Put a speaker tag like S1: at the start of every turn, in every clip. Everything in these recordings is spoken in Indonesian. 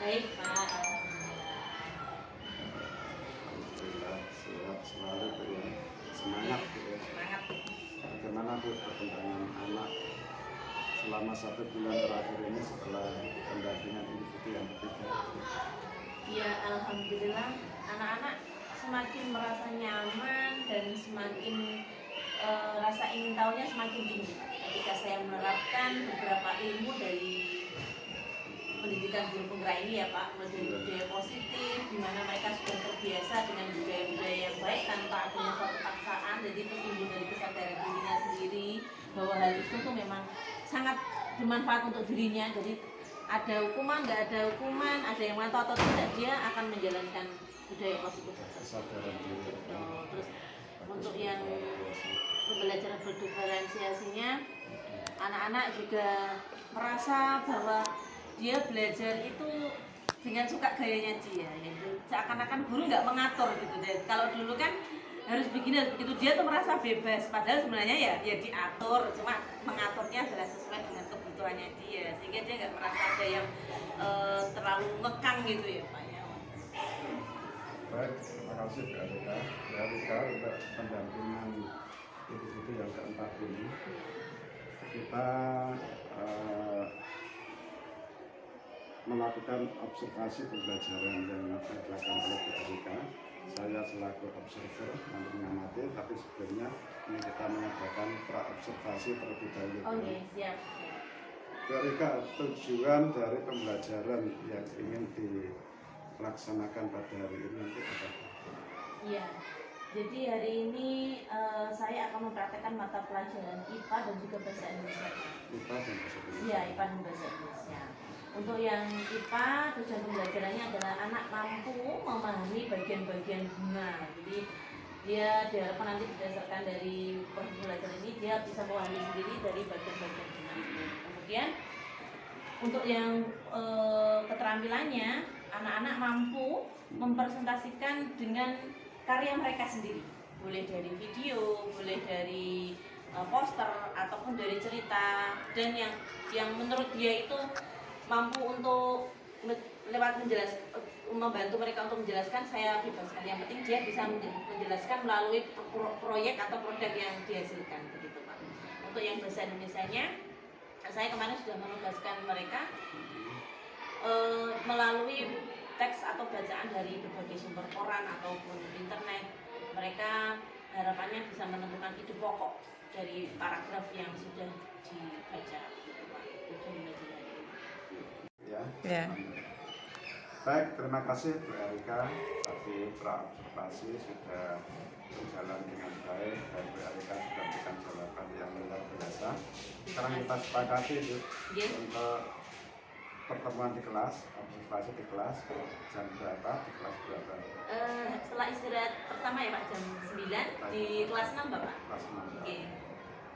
S1: Baik Pak, Alhamdulillah.
S2: Alhamdulillah sehat selalu Bu ya. Semangat Bu ya.
S1: Semangat.
S2: Bagaimana Bu perkembangan anak selama 1 bulan terakhir ini setelah pendampingan individu yang ketiga?
S1: Ya Alhamdulillah, anak-anak semakin merasa nyaman dan semakin rasa ingin tahunya semakin tinggi ketika saya menerapkan beberapa ilmu dari pendidikan guru penggerak ini ya Pak, mulai dari budaya positif, di mana mereka sudah terbiasa dengan budaya-budaya yang baik tanpa adanya suatu paksaan, jadi tertimbul dari kesadaran dirinya sendiri bahwa hal itu tuh memang sangat bermanfaat untuk dirinya. Jadi ada hukuman, nggak ada hukuman, ada yang mantau atau tidak, dia akan menjalankan budaya positif.
S2: Kesadaran diri.
S1: Terus untuk yang pembelajaran berdiferensiasinya, anak-anak juga merasa bahwa dia belajar itu dengan suka gayanya dia, yaitu seakan-akan guru nggak mengatur gitu deh. Kalau dulu kan harus begini harus begitu, dia tuh merasa bebas, padahal sebenarnya ya diatur, cuma mengaturnya adalah sesuai dengan kebutuhannya dia, sehingga dia nggak merasa ada yang terlalu ngekang gitu ya Pak ya.
S2: Baik, terima kasih Bu Erika. Bu Erika untuk pendampingan individu yang keempat ini, kita melakukan observasi pembelajaran yang dilakukan oleh Bu Erika. Saya selaku observer nanti mengamati, tapi sebelumnya ini kita mengadakan pra-observasi terlebih dahulu.
S1: Oke, siap.
S2: Bu Erika, tujuan dari pembelajaran yang ingin dilaksanakan pada hari ini nanti apa?
S1: Iya, jadi hari ini saya akan mempraktekkan mata pelajaran IPA dan juga bahasa Indonesia.
S2: IPA dan bahasa Indonesia.
S1: Iya, IPA dan bahasa Indonesia. Untuk yang IPA, tujuan pembelajarannya adalah anak mampu memahami bagian-bagian bunga. Jadi dia diharapkan nanti berdasarkan dari proses pembelajaran ini dia bisa memahami sendiri dari bagian-bagian bunga itu. Kemudian untuk yang keterampilannya, anak-anak mampu mempresentasikan dengan karya mereka sendiri. Boleh dari video, boleh dari poster ataupun dari cerita, dan yang menurut dia itu mampu untuk lewat membantu mereka untuk menjelaskan, saya bebaskan. Yang penting dia bisa menjelaskan melalui proyek atau produk yang dihasilkan begitu Pak. Untuk yang bahasa Indonesianya, saya kemarin sudah menugaskan mereka melalui teks atau bacaan dari berbagai sumber koran ataupun internet. Mereka harapannya bisa menentukan ide pokok dari paragraf yang sudah dibaca gitu Pak.
S2: Ya. Baik, terima kasih Bu Erika. Tadi pra-observasi sudah berjalan dengan baik dan Bu Erika sudah memberikan jawaban yang luar biasa. Sekarang kita sepakati Bu, untuk pertemuan di kelas, observasi di kelas jam berapa, di kelas berapa?
S1: Setelah istirahat pertama ya Pak, jam 9 di kelas 6 Bapak.
S2: Kelas 6.
S1: Oke.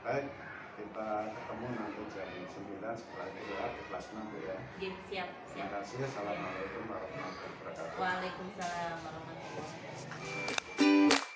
S2: Baik, kita ketemu nanti jam 9 setelah istirahat di kelas 6 Bu ya.
S1: Oke, siap.
S2: Terima kasih. Assalamualaikum warahmatullahi wabarakatuh.
S1: Waalaikumsalam warahmatullahi wabarakatuh.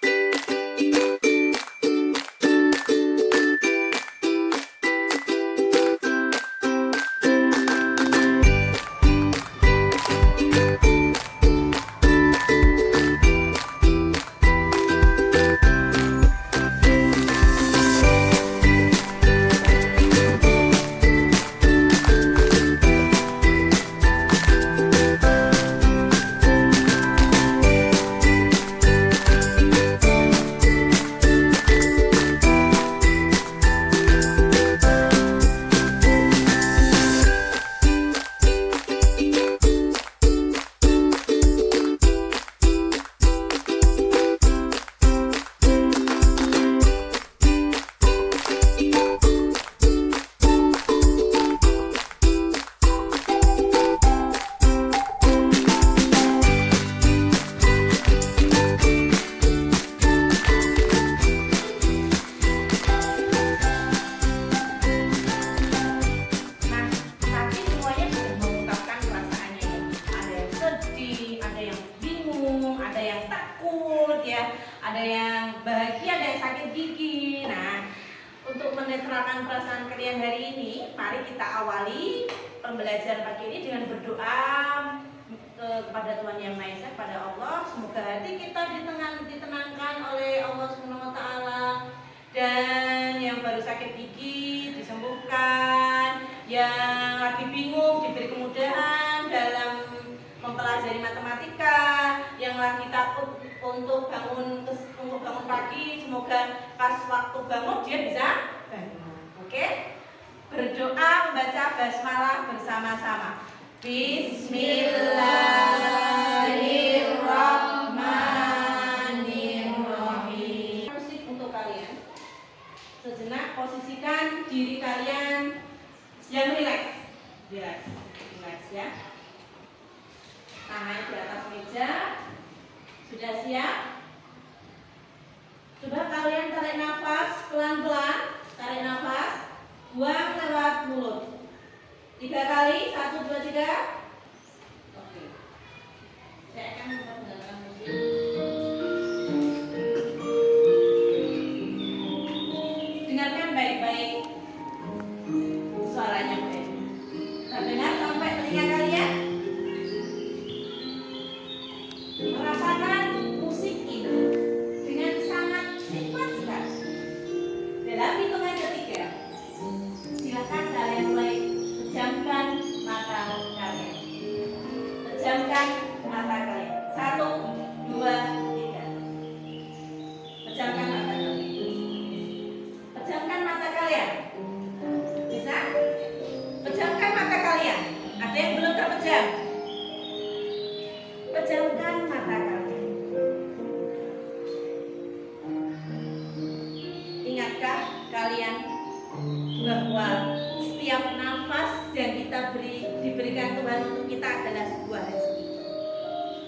S1: ada yang bahagia, ada yang sakit gigi. Nah, untuk menetralkan perasaan kalian hari ini, mari kita awali pembelajaran pagi ini dengan berdoa kepada Tuhan Yang Maha Esa, pada Allah. Semoga hati kita ditenangkan oleh Allah Subhanahu wa taala, dan yang baru sakit gigi disembuhkan, yang lagi bingung diberi kemudahan dalam mempelajari matematika, yang lagi takut untuk bangun pagi, semoga pas waktu bangun dia bisa bangun. Oke? Berdoa membaca basmalah bersama-sama. Bismillahirrahmanirrahim. Musik untuk kalian. Sejenak posisikan diri kalian yang rileks. Rileks ya. Tangan di atas meja. Sudah siap? Coba kalian tarik nafas pelan-pelan. Tarik nafas, buang lewat mulut. 3 kali, 1, 2, 3. Oke. Saya akan mendengarkan musik. Dengarkan baik-baik. Suaranya baik. Terdengar sampai telinga kalian? Merasakan musik ini dengan sangat nikmat sekali. Dalam hitungan ketiga, silakan kalian mulai pejamkan mata kalian. Pejamkan mata kalian. 1, 2, 3. Pejamkan mata kalian. Pejamkan mata kalian. Bisa? Pejamkan mata kalian. Ada yang belum terpejam? Pejamkan mata kalian. Ingatkah kalian bahwa setiap nafas yang kita diberikan Tuhan untuk kita adalah sebuah rezeki?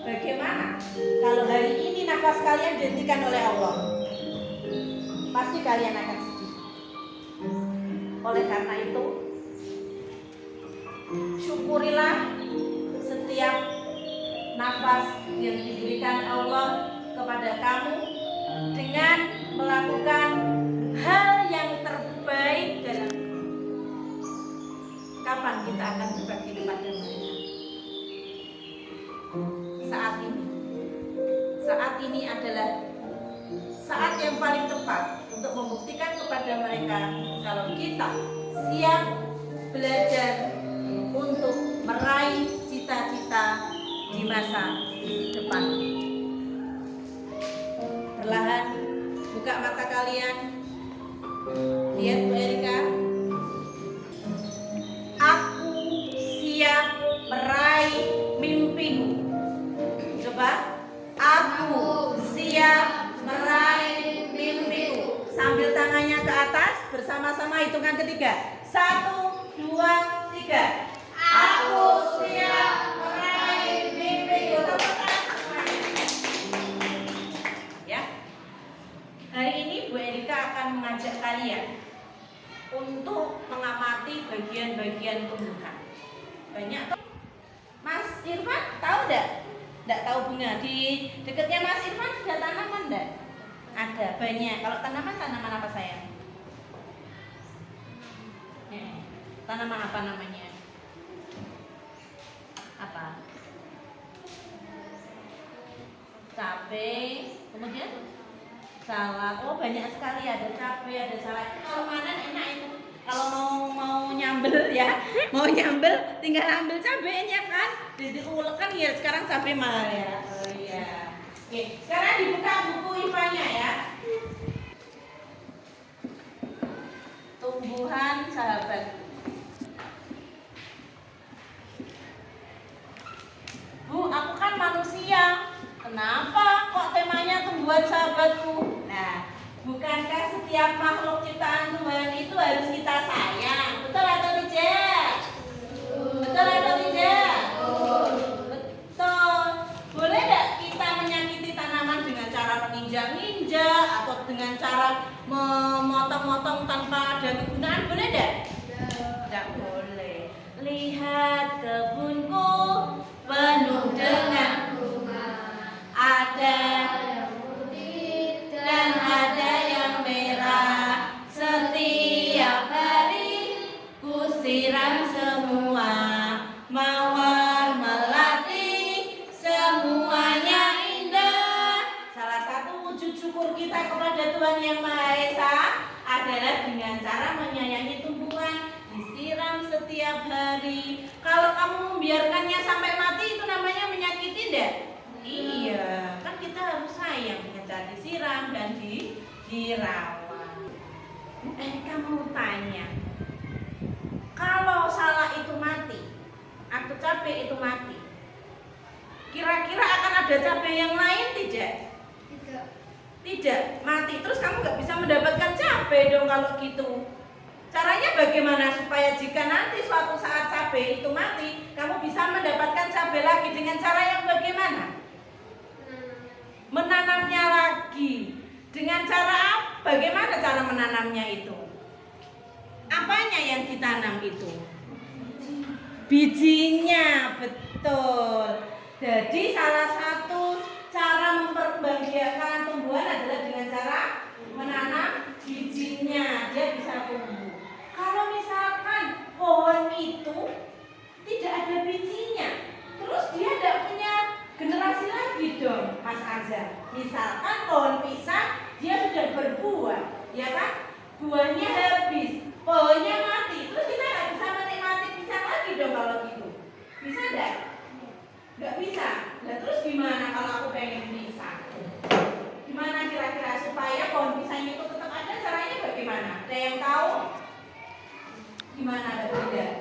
S1: Bagaimana kalau hari ini nafas kalian dihentikan oleh Allah? Pasti kalian akan sedih. Oleh karena itu, syukurilah setiap nafas yang diberikan Allah kepada kamu dengan melakukan hal yang terbaik dalam hidup. Kapan kita akan berbakti kepada mereka? Saat ini adalah saat yang paling tepat untuk membuktikan kepada mereka kalau kita siap belajar untuk meraih cita-cita di masa depan. Perlahan buka mata kalian. Lihat Bu Erika. Aku siap meraih mimpiku. Coba. Aku siap meraih mimpiku. Sambil tangannya ke atas, bersama-sama hitungan ketiga. 1, 2, 3. Aku siap meraih mimpiku. Ya. Hari ini Bu Erika akan mengajak kalian untuk mengamati bagian-bagian tumbuhan. Banyak tuh. Mas Irfan tahu enggak? Enggak tahu bunga. Di dekatnya Mas Irfan ada tanaman enggak? Ada, banyak. Kalau tanaman apa sayang? Tanaman apa namanya? Apa? Cabe, kemudian salad. Oh, banyak sekali, ada cabe, ada salad. Kalau manen enak itu. Kalau mau nyambel ya, mau nyambel tinggal ambil cabenya kan. Diulek kan ya, sekarang cabe mahal ya. Oh iya. Oke, sekarang dibuka buku IPA-nya ya. Tumbuhan sahabat. Bu, aku kan manusia. Kenapa kok temanya tumbuhan sahabatku? Nah, bukankah setiap makhluk ciptaan Tuhan itu harus kita sayang? Betul atau tidak? Betul atau tidak? Betul. Boleh tidak kita menyakiti tanaman dengan cara menginjak-injak atau dengan cara memotong-motong tanpa ada kegunaan? Boleh tidak? Tidak boleh. Lihat kebunku penuh dengan bunga, ada yang putih dan ada yang merah. Setiap hari ku siram semua mawar melati. Tuhan Yang Maha Esa adalah dengan cara menyayangi tumbuhan, disiram setiap hari. Kalau kamu membiarkannya sampai mati itu namanya menyakiti enggak? Iya, kan kita harus sayang dengan cara disiram dan dirawat. Kamu tanya, kalau salah itu mati atau cabai itu mati, kira-kira akan ada cabai yang lain tidak? Tidak, mati. Terus kamu nggak bisa mendapatkan cabai dong kalau gitu. Caranya bagaimana supaya jika nanti suatu saat cabai itu mati, kamu bisa mendapatkan cabai lagi dengan cara yang bagaimana? Menanamnya lagi. Dengan cara apa? Bagaimana cara menanamnya itu? Apanya yang ditanam itu? Bijinya, betul. Jadi salah satu cara memperbahagiakan tumbuhan adalah dengan cara menanam bijinya, dia bisa tumbuh. Kalau misalkan pohon itu tidak ada bijinya, terus dia tidak punya generasi lagi dong, Mas Azhar. Misalkan pohon pisang dia sudah berbuah, ya kan? Buahnya habis, pohonnya mati, terus kita nggak bisa menikmati pisang lagi dong kalau gitu. Bisa nggak? Nggak bisa. Nah terus gimana kalau aku pengen pisang? Gimana kira-kira supaya pohon pisangnya itu tetap ada? Caranya bagaimana? Ada yang tahu? Gimana ada tidak?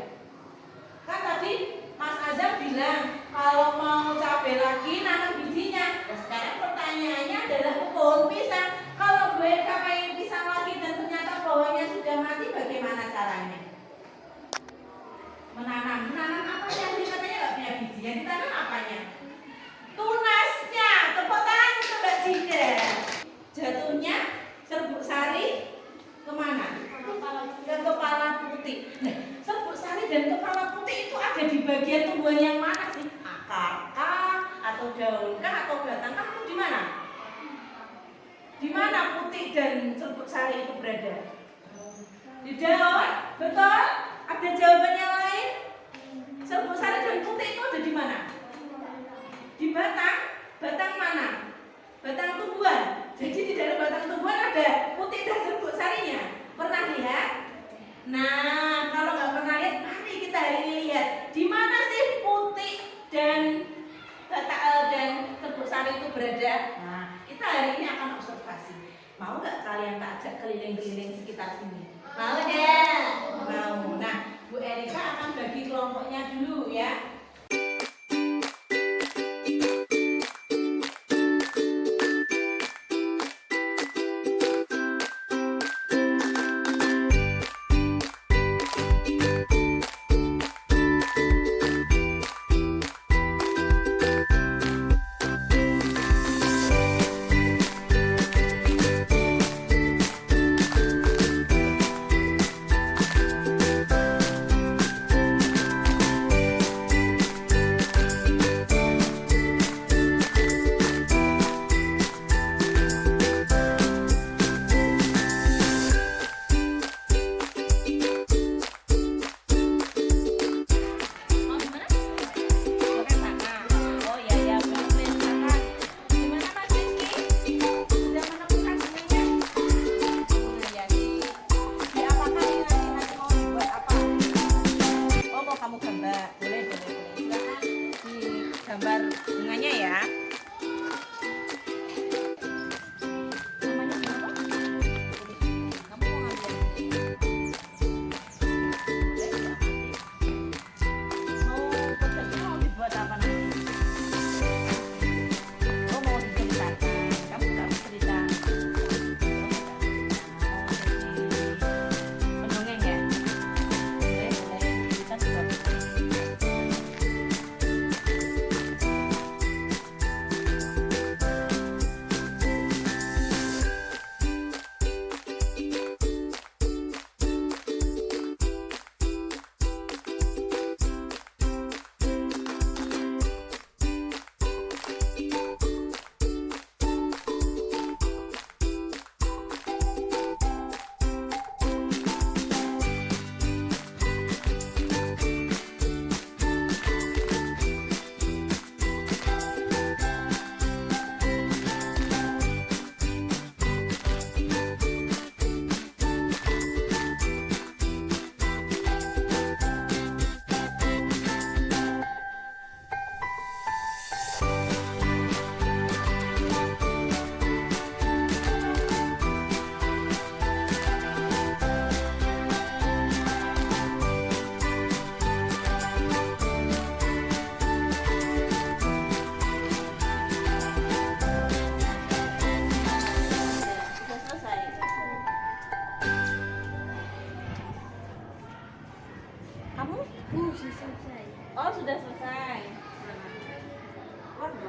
S1: Kan tadi Mas Azhar bilang kalau mau cabai lagi nanam bijinya. Nah, sekarang pertanyaannya adalah pohon pisang. Kalau gue pengen pisang lagi dan ternyata pohonnya sudah mati, bagaimana caranya? Menanam apa yang katanya nggak punya biji? Yang ditanam apanya? Tunasnya. Tepuk tangan untuk Mbak Jinda. Jatuhnya serbuk sari kemana? Ke kepala putih. Nah, serbuk sari dan kepala putih itu ada di bagian tumbuhan yang mana sih? Akar kah? Atau daun kah? Atau batang kah? Atau di mana? Di mana putih dan serbuk sari itu berada? Di daun? Betul? Ada jawaban yang lain? Serbuk sari dan putih itu ada di mana? Di batang? Batang mana? Batang tumbuhan. Jadi di dalam batang tumbuhan ada putih dan serbuk sarinya. Pernah lihat? Nah, kalau nggak pernah lihat, mari kita hari ini lihat di mana sih putih dan serbuk sari itu berada. Nah, kita hari ini akan observasi. Mau nggak kalian tak ajak keliling-keliling sekitar sini? Mau nggak? Mau. Nah, Bu Erika akan bagi kelompoknya dulu ya.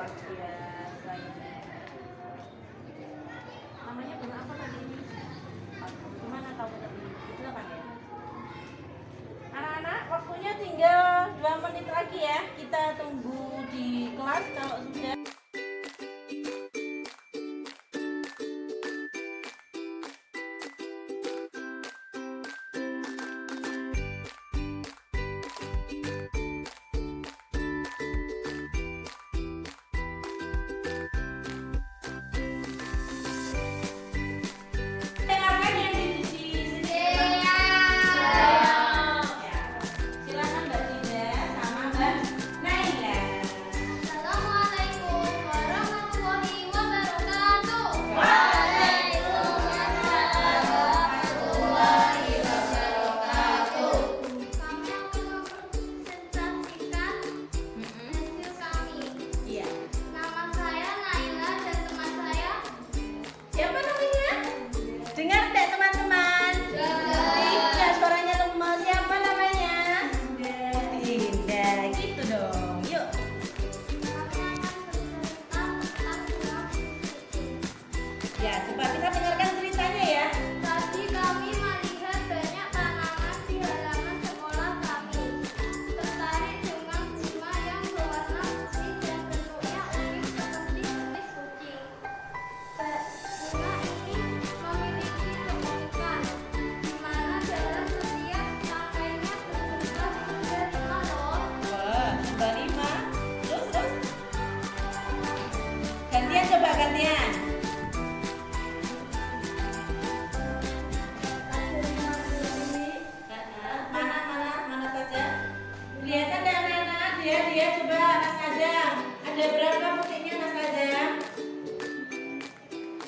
S1: luar biasa ini. Namanya bunga apa tadi ini? Gimana kamu tadi? Silakan ya. Anak-anak, waktunya tinggal 2 menit lagi ya. Kita tunggu di kelas kalau sudah. Dengarkan yang di sini. Ya. Silakan Mbak Dinda sama Mbak Naila.
S3: Assalamualaikum warahmatullahi wabarakatuh. Kami akan mempresentasikan hasil kami.
S1: Iya.
S3: Nama saya Naila dan teman saya
S1: Siapa namanya? Dengar tidak teman-teman? Tidak, suaranya lemah. Siapa namanya? Dinda. Gitu dong. Yuk.
S3: kami akan bercerita tentang bunga kucing.
S1: Ya, coba kita dengarkan ceritanya ya.
S3: Tadi kami melihat banyak tanaman di halaman sekolah kami. Tertarik dengan bunga yang berwarna putih dan bentuknya unik seperti betis kucing. Bunga ini memiliki keunikan, di mana dalam setiap tangkainya terjumlah hingga 5 loh.
S1: Wah, Mbak Lima. Terus. Gantian coba gantian. Mana saja? Kelihatan enggak anak-anak? Dia coba Mas Azam. Ada berapa putihnya Mas Azam?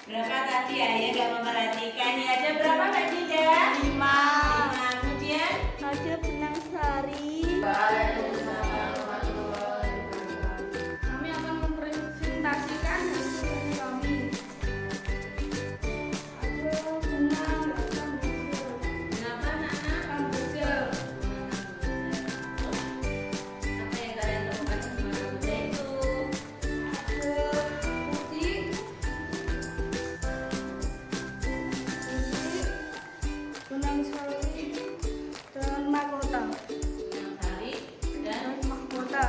S1: Berapa tadi ya? Ya nggak memperhatikan ya. Ada berapa Mbak Dinda? 5. Kemudian
S3: Ada benang sari. Kami akan mempresentasikan hasil kami. Ada benang
S1: Kenapa anak-anak?
S3: kamboja.
S1: Apa yang kalian temukan sama rambutnya itu?
S3: Ada putih, benang sari, dan mahkota.
S1: Yang sari dan
S3: Mahkota.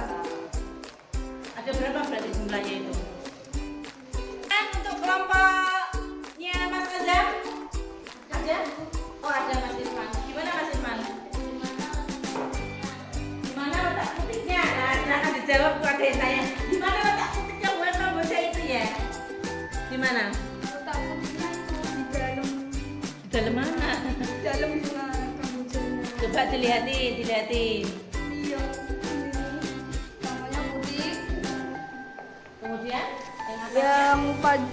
S1: ada berapa berarti jumlahnya itu? Dan untuk kelompoknya Mas Azam? Ada? Oh ada Mas Irfan. Gimana Mas Irfan? Gimana letak putihnya? Nah, silahkan dijawab kepada saya. Gimana letak putihnya buat kamboja itu ya? Gimana?
S3: Letak putihnya itu di dalam
S1: Di dalam mana?
S3: bunga kambojanya.
S1: Coba dilihatin.
S3: Iya, ini namanya putih.
S1: Kemudian yang atasnya?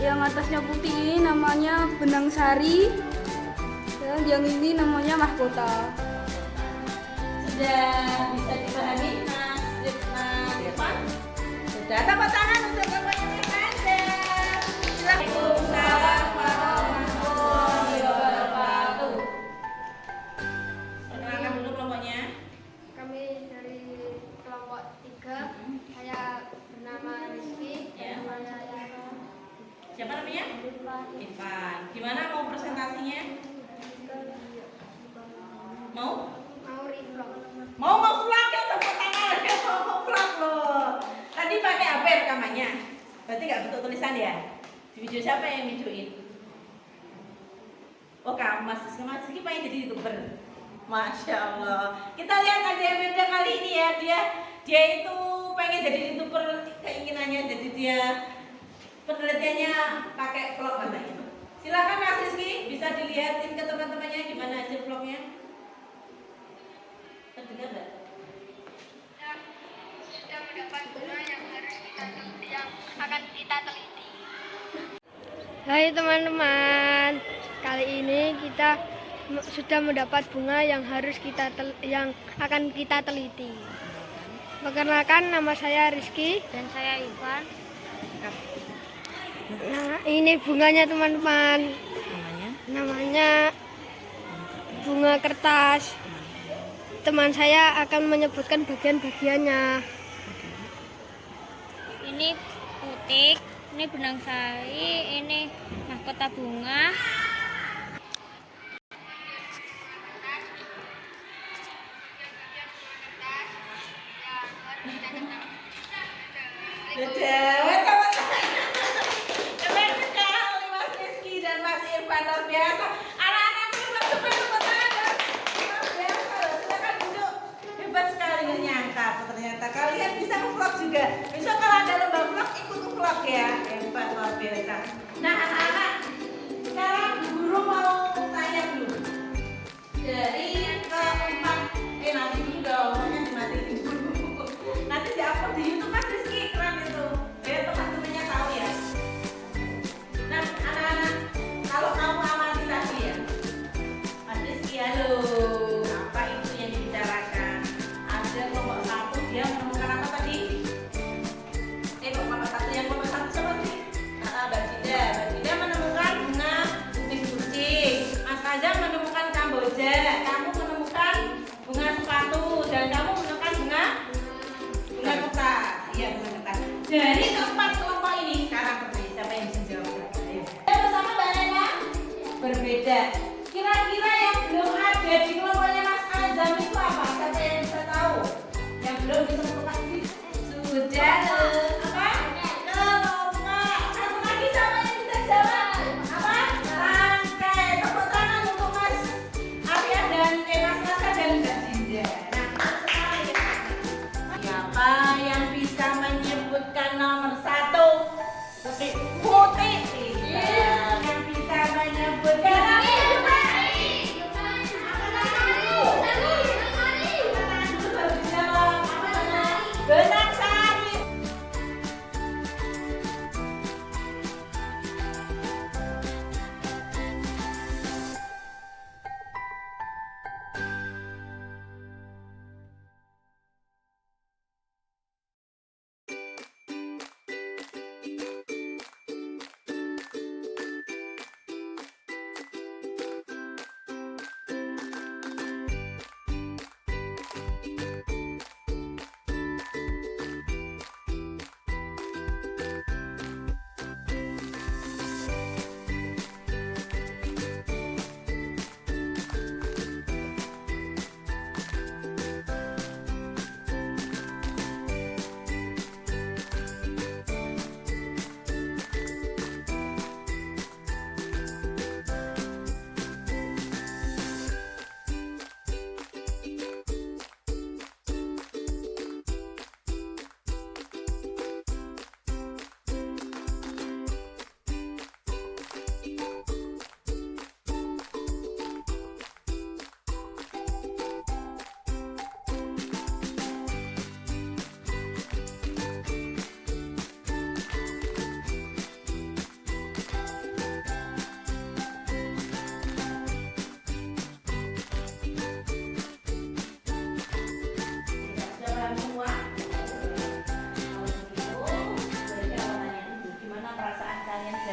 S3: Yang atasnya putih ini namanya benang sari. Dan yang ini namanya mahkota.
S1: Sudah bisa dipahami Mas Irfan? Sudah, tepuk tangan untuk kelompoknya Mas Azam. Waalaikumsalam warahmatullahi wabarakatuh. Perkenalkan dulu kelompoknya.
S3: Kami dari kelompok 3. Saya bernama Rizky.
S1: Ya.
S3: Saya
S1: Siapa namanya? Irfan. Gimana mau presentasinya? Mau?
S3: mau revlog.
S1: Mau vlog ya, tepuk tangan. Mau vlog loh. Tadi pakai HP rekamannya. Berarti nggak bentuk tulisan ya? Di video siapa yang videoin? Oh kamu Mas Rizky pengen jadi YouTuber. Masya Allah. Kita lihat ada yang beda kali ini ya. Dia itu pengen jadi YouTuber, keinginannya jadi dia penelitiannya pakai vlog katanya. Silakan Mas Rizky, bisa dilihatin ke teman-temannya gimana hasil vlognya. Terdengar nggak?
S3: Sudah mendapat bunga yang akan kita teliti. Hai teman-teman, kali ini kita sudah mendapat bunga yang akan kita teliti. Perkenalkan, nama saya Rizky dan saya Ivan. Nah, ini bunganya teman-teman. Namanya bunga kertas. Teman saya akan menyebutkan bagian-bagiannya. Ini putik, ini benang sari, ini mahkota bunga.
S1: Dewe teman-teman. Keren sekali Mas Rizky dan Mas Irfan, luar biasa. Anak-anak hebat sekali, luar biasa loh. Silakan duduk. Hebat sekali, nggak nyangka ternyata kalian bisa nge-vlog juga. Besok kalau ada lomba vlog ikut nge-vlog ya. Hebat, luar biasa. Nah anak-anak, sekarang guru mau tanya dulu. Dari keempat, nanti dulu dong, makanya dimatiin dulu. Nanti di-upload di YouTube Mas Rizky, keren itu. Biar teman-temannya tahu ya. Nah anak-anak, kalau kamu amati tadi ya, Mas Rizky, halo, apa itu yang dibicarakan? Ada kelompok satu, dia menemukan apa tadi? Kelompok satu, yang kelompok satu seperti Mbak Jinda menemukan bunga kucing. Mas Azam menemukan kamboja, kamu menemukan bunga sepatu, dan kamu menemukan bunga kertas. Iya, bunga kertas. Dari keempat kelompok ini sekarang siapa yang bisa jawab? Ayo. Bersama Mbak Nena berbeda. Kira-kira yang belum ada di kelompoknya Mas Azam itu apa? Siapa yang bisa tahu? Yang belum ditemukan sudah apa? Kelompok. Satu lagi siapa yang bisa jawab? Apa? Rangkai. Tepuk tangan untuk Mas Arya dan Mas Rasa dan Mbak Jinda. Nah, sekarang siapa yang bisa menyebutkan nomor satu? Putih. Yang bisa menyebutkan benang sari.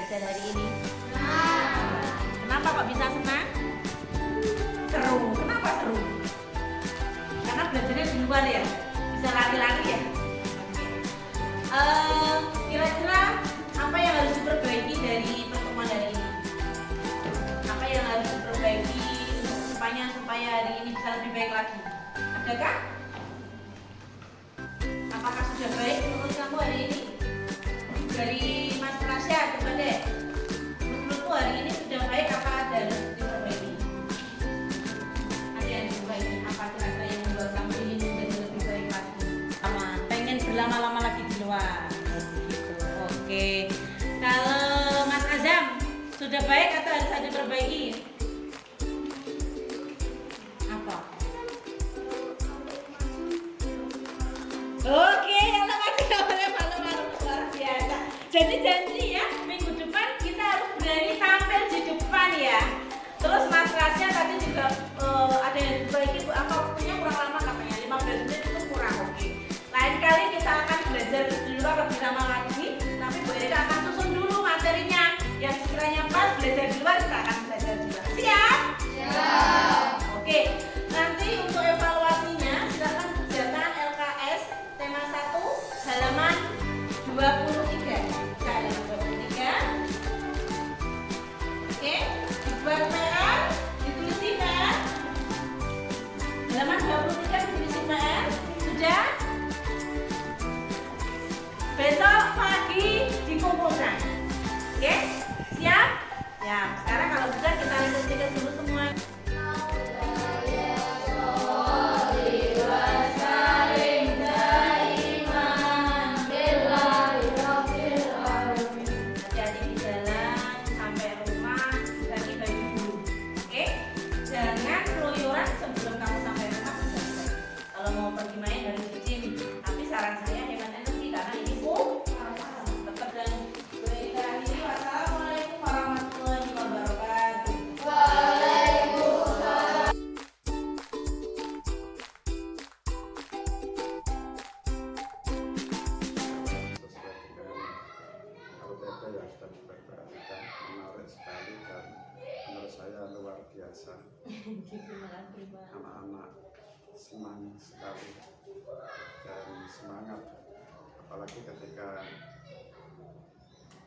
S1: Hari ini kenapa kok bisa senang? Seru. Kenapa seru? Karena belajarnya di luar ya, bisa lari-lari ya. Kira-kira apa yang harus diperbaiki dari pertemuan hari ini? Apa yang harus diperbaiki supaya hari ini bisa lebih baik lagi? Adakah? Apakah sudah baik menurut kamu hari ini? Dari Mas Rasya, coba deh. Menurutmu hari ini sudah baik apa ada harus diperbaiki? Ada yang diperbaiki apa kira-kira yang membuat kamu ingin menjadi lebih baik lagi? Pengen berlama-lama lagi di luar. Gitu. Oke. Kalau Mas Azam sudah baik atau harus ada diperbaiki? Apa? Oke, kalau masih nggak boleh malu-malu, luar biasa. Jadi janji ya, minggu depan kita harus berani tampil di depan ya. Terus Mas Rasya tadi juga ada yang diperbaiki, apa waktunya kurang lama katanya, 15 menit itu kurang. Oke. Lain kali kita akan belajar di luar lebih lama lagi, tapi Bu Erika akan susun dulu materinya. Yang sekiranya pas belajar di luar, kita akan belajar di luar. Siap? Siap. Oke. Nanti untuk evaluasinya silakan kerjakan LKS tema 1 halaman 12 Ya, sekarang kalau bisa kita lihat dulu semua. Hati-hati di jalan, sampai rumah ganti baju dulu. Oke? Jangan keluyuran sebelum kamu sampai rumah. Kalau mau pergi main dari izin. Tapi saran saya hemat energi karena ini tetap dan berikan ini. Wassalamualaikum warahmatullahi wabarakatuh.
S2: Sesuai dengan RTP yang sudah diperkenalkan, menarik sekali dan menurut saya luar biasa.
S1: Terima kasih, Pak.
S2: Anak-anak senang sekali dan semangat, apalagi ketika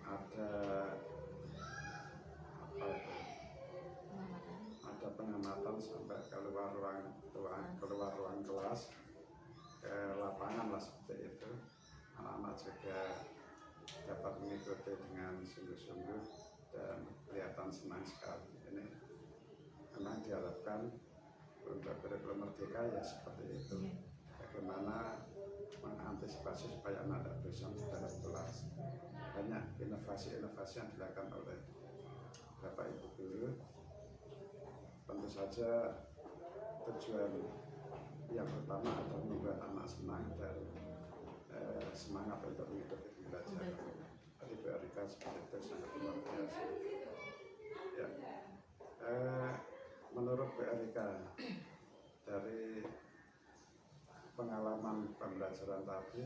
S2: ada apa itu, ada pengamatan sampai keluar ruang kelas, ke lapangan lah seperti itu. Anak-anak juga dapat mengikuti dengan sungguh-sungguh dan kelihatan senang sekali. Ini memang diharapkan untuk kurikulum merdeka ya seperti itu. Bagaimana mengantisipasi supaya anak tidak bosan di dalam kelas. Banyak inovasi-inovasi yang dilakukan oleh Bapak Ibu guru. Tentu saja tujuan yang pertama adalah membuat anak senang dan semangat untuk mengikuti pembelajaran. Tadi Bu Erika seperti itu sangat luar biasa. Ya. Menurut Bu Erika, dari pengalaman pembelajaran tadi,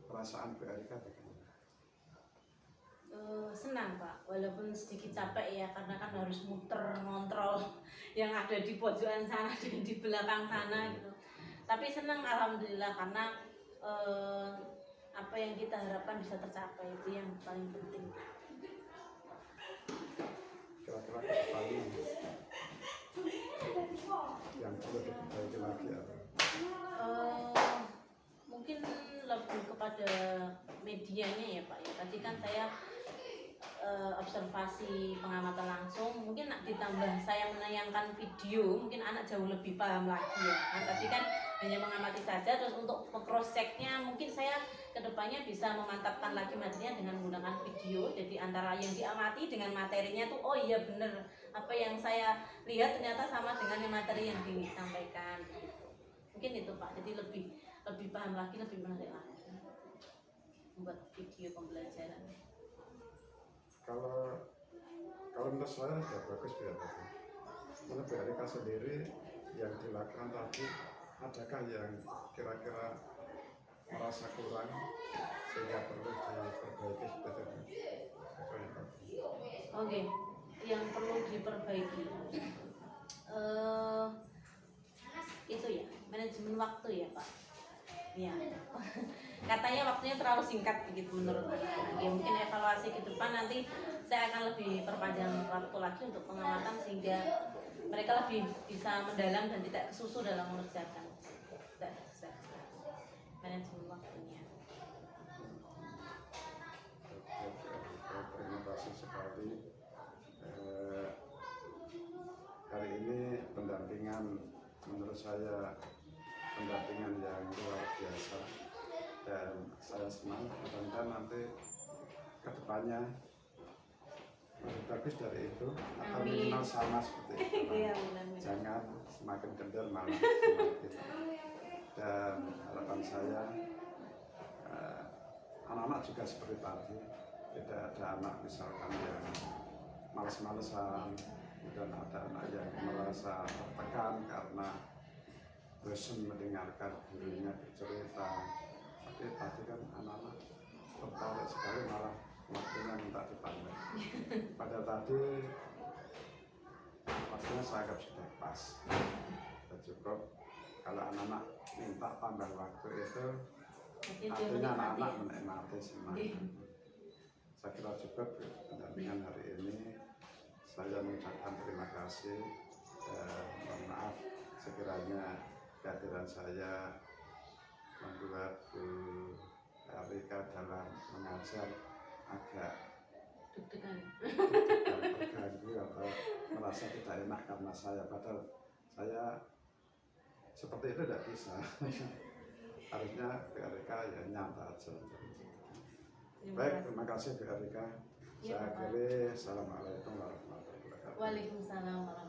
S2: perasaan Bu Erika bagaimana?
S1: Senang Pak, walaupun sedikit capek ya karena kan harus muter ngontrol yang ada di pojokan sana dan di belakang sana gitu. Tapi senang alhamdulillah karena apa yang kita harapkan bisa tercapai, itu yang paling penting.
S2: Kira-kira ke depannya yang perlu diperbaiki lagi apa?
S1: Mungkin lebih kepada medianya ya Pak ya. Tadi kan saya observasi pengamatan langsung, mungkin ditambah saya menayangkan video, mungkin anak jauh lebih paham lagi ya. Nah, tadi kan hanya mengamati saja, terus untuk cross checknya mungkin saya kedepannya bisa memantapkan lagi materinya dengan menggunakan video. Jadi antara yang diamati dengan materinya tuh, oh iya bener, apa yang saya lihat ternyata sama dengan yang materi yang disampaikan. Mungkin itu Pak, jadi lebih paham lagi, lebih menarik lagi membuat video pembelajaran.
S2: Kalau menurut saya sudah bagus Bu Erika. Menurut Bu Erika sendiri yang dilakukan tadi, adakah yang kira-kira merasa kurang sehingga perlu diperbaiki seperti itu?
S1: Oke, yang perlu diperbaiki itu ya manajemen waktu ya Pak. Ya, katanya waktunya terlalu singkat begitu menurut anak. Ya mungkin evaluasi ke depan nanti saya akan lebih perpanjang waktu lagi untuk pengamatan sehingga mereka lebih bisa mendalam dan tidak kesusu dalam mengerjakan. Manajemen waktunya.
S2: Terima kasih sekali. Hari ini pendampingan menurut saya pendampingan yang luar biasa dan saya senang mudah-mudahan nanti kedepannya lebih bagus dari itu atau minimal sama seperti itu. Jangan semakin kendor malah semakin. Dan harapan saya anak-anak juga seperti tadi, tidak ada anak misalkan yang malas-malesan dan ada anak yang merasa tertekan karena bosan mendengarkan gurunya bercerita. Tapi tadi kan anak-anak tertarik sekali, malah waktunya minta ditambah. Pada tadi waktunya saya anggap sudah pas, sudah cukup. Kalau anak-anak minta tambah waktu itu artinya anak-anak menikmati senang. Saya kira cukup pendampingan hari ini. Saya mengucapkan terima kasih dan mohon maaf sekiranya kehadiran saya membuat Bu Erika dalam mengajar agak
S1: Deg-degan.
S2: terganggu atau merasa tidak enak karena saya, padahal saya seperti itu tidak bisa. Harusnya BRK ya nyata aja. Baik, terima kasih BRK.
S1: Iya,
S2: Saya
S1: Bapak.
S2: akhiri. Assalamualaikum warahmatullahi wabarakatuh.
S1: Waalaikumsalam warahmatullahi